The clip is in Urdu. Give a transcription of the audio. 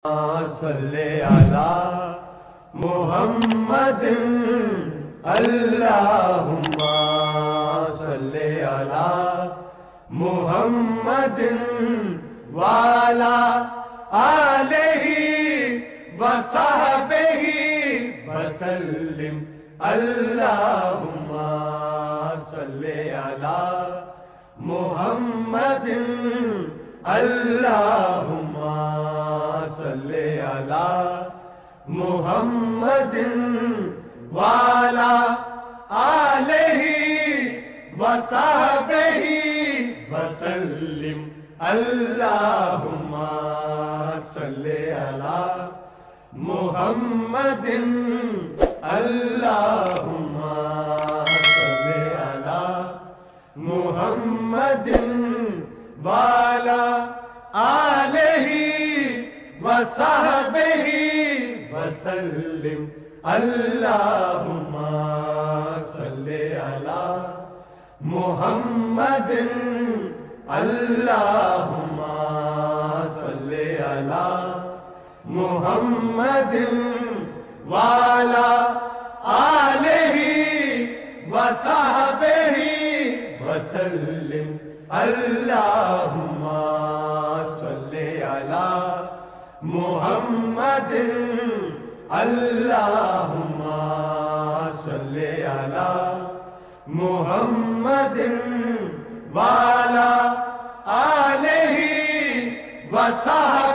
صلی علی محمد اللہم صلی علی محمد وعلی آلہ وصحبہ وسلم اللہم صلی علی محمد اللہم صلی علی محمد وعلی آلہ وصحبہ وسلم اللہم صلی علی محمد اللہم صلی علی محمد وعلی آلہ وصحبہ وسلم اللہم صلی علی محمد اللہم صلی علی محمد وعلی آلہ وصحبہ وسلم اللہم صلی علی محمد اللہم صلی علی محمد وعلی آلہ وصحبہ